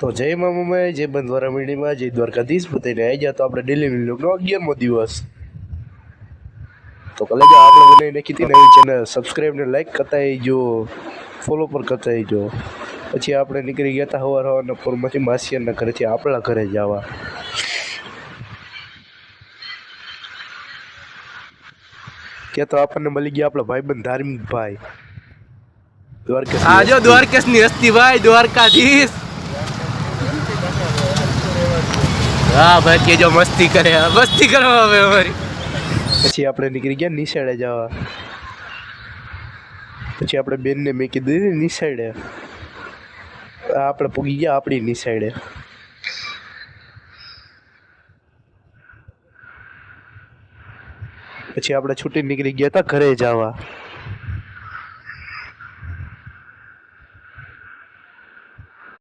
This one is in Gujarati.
તો જય મા મમ્મી, જય બંધવારા મીડિયામાં, જય દ્વારકાધીશ બધાને આવી ગયા. તો આપણે ડેલી વ્લોગનો 11મો દિવસ. તો કલે આપણે બનાવી નાખી હતી નવી ચેનલ. સબસ્ક્રાઈબ ને લાઈક કરતા જો, ફોલો પર કરતા જો. પછી આપણે નીકળી ગયા હતા સવારના પોરમાંથી માસિયાના ઘરેથી આપણા ઘરે જવા. ત્યાં તો આપણને મળી ગયા આપણા ભાઈબંધ ધાર્મિક ભાઈ દ્વારકેશ. આજો દ્વારકેશની હસ્તી ભાઈ, દ્વારકાધીશ. હા ભાઈ કે જો મસ્તી કરે, મસ્તી કરવા હવે અમારી. પછી આપણે નીકળી ગયા નિશાળે જવા. પછી આપણે બેનને મેં કીધું નિશાળે. આપણે પૂગી ગયા આપણી નિશાળે. પછી આપણે છૂટી નીકળી ગયા હતા ઘરે જવા.